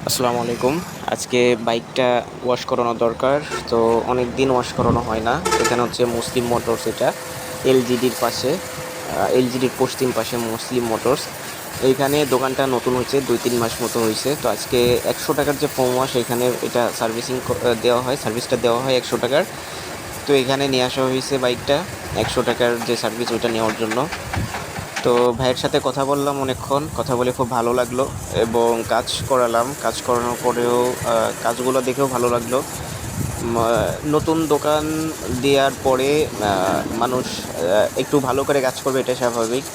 আসসালামু আলাইকুম। আজকে বাইকটা ওয়াশ করানো দরকার। তো অনেক দিন ওয়াশ করানো হয় না। এখানে হচ্ছে মুসলিম মোটরস, এটা এলজিডির পাশে, এলজিডির পশ্চিম পাশে মুসলিম মোটরস। এইখানে দোকানটা নতুন হয়েছে, 2-3 মাস মতো হয়েছে। তো আজকে 100 টাকার যে ফোম ওয়াশ, এখানে এটা সার্ভিসিং দেওয়া হয়, সার্ভিসটা দেওয়া হয় 100 টাকার। তো এখানে নিয়ে আসা হয়েছে বাইকটা 100 টাকার যে সার্ভিস, ওইটা নেওয়ার জন্য। তো ভাইয়ের সাথে কথা বললাম অনেকক্ষণ, কথা বলে খুব ভালো লাগলো এবং কাজ করালাম। কাজ করানোর পরেও কাজগুলো দেখেও ভালো লাগলো। নতুন দোকান দেওয়ার পরে মানুষ একটু ভালো করে কাজ করবে, এটা স্বাভাবিক।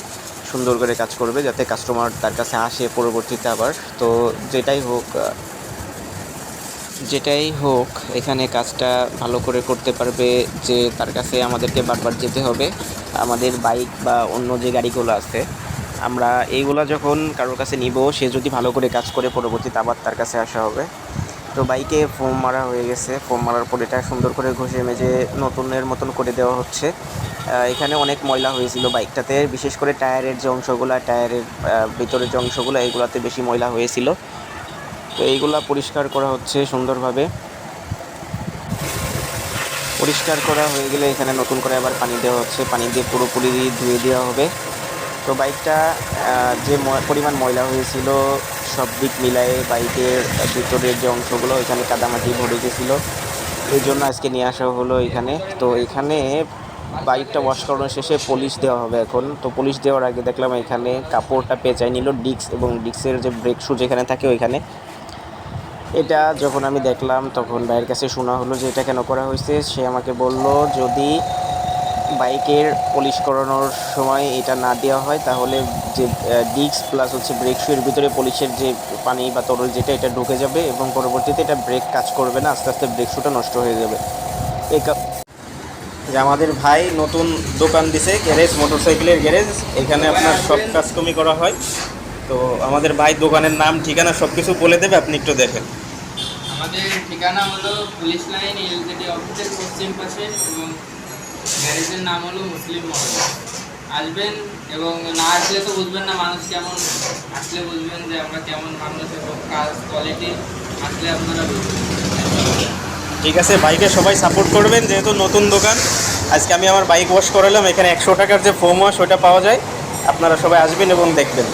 সুন্দর করে কাজ করবে যাতে কাস্টমার তার কাছে আসে পরবর্তীতে আবার। তো যেটাই হোক, এখানে কাজটা ভালো করে করতে পারবে যে তার কাছে আমাদেরকে বারবার যেতে হবে। আমাদের বাইক বা অন্য যে গাড়িগুলো আছে, আমরা এইগুলা যখন কারোর কাছে নিব, সে যদি ভালো করে কাজ করে পরবর্তীতে আবার তার কাছে আসা হবে। তো বাইকে ফোম মারা হয়ে গেছে। ফোম মারার পর এটা সুন্দর করে ঘষে মেজে নতুনের মতন করে দেওয়া হচ্ছে। এখানে অনেক ময়লা হয়েছিল বাইকটাতে, বিশেষ করে টায়ারের যে অংশগুলো, টায়ারের ভিতরের যে অংশগুলো, এইগুলাতে বেশি ময়লা হয়েছিল। তো এইগুলা পরিষ্কার করা হচ্ছে সুন্দরভাবে। পরিষ্কার করা হয়ে গেলে এখানে নতুন করে আবার পানি দেওয়া হচ্ছে, পানি দিয়ে পুরোপুরি ধুয়ে দেওয়া হবে। তো বাইকটা যে পরিমাণ ময়লা হয়েছিল, সব দিক মিলায়ে বাইকের ভিতরের যে অংশগুলো, ওইখানে কাদামাটি ভরে গেছিলো। এই জন্য আজকে নিয়ে আসা হলো এখানে। তো এখানে বাইকটা ওয়াশ করানো শেষে পলিশ দেওয়া হবে এখন। তো পলিশ দেওয়ার আগে দেখলাম এখানে কাপড়টা পেঁচাই নিল ডিস্ক এবং ডিস্কের যে ব্রেক শু যেখানে থাকে ওইখানে। এটা যখন আমি দেখলাম তখন ভাইয়ের কাছে শোনা হলো যে এটা কেন করা হয়েছে। সে আমাকে বলল, যদি বাইকের পলিশ করানোর সময় এটা না দেওয়া হয় তাহলে যে ডিস্ক প্লাস হচ্ছে ব্রেক শুয়ের ভিতরে পলিশের যে পানি বা তরল যেটা, এটা ঢুকে যাবে এবং পরবর্তীতে এটা ব্রেক কাজ করবে না, আস্তে আস্তে ব্রেক শুটা নষ্ট হয়ে যাবে। এই যে আমাদের ভাই নতুন দোকান দিছে, গ্যারেজ, মোটরসাইকেলের গ্যারেজ। এখানে আপনার সব কাজকর্মই করা হয়। তো আমাদের ভাই দোকানের নাম, ঠিকানা সব কিছু বলে দেবে, আপনি একটু দেখেন। আমাদের ঠিকানা হলো পুলিশ লাইন, এলজেডি অফিসের পশ্চিম পাশে, এবং গ্যারেজের নাম হলো মুসলিম মহল। আসবেন, এবং না আসলে তো বুঝবেন না মানুষ কেমন, আসলে বুঝবেন যে আমরা কেমন মানুষ এবং কাজ কোয়ালিটি, আসলে আপনারা বুঝবেন। ঠিক আছে, বাইকে সবাই সাপোর্ট করবেন, যেহেতু নতুন দোকান। আজকে আমি আমার বাইক ওয়াশ করালাম, এখানে 100 টাকার যে ফোম ওয়াশ ওটা পাওয়া যায়। আপনারা সবাই আসবেন এবং দেখবেন।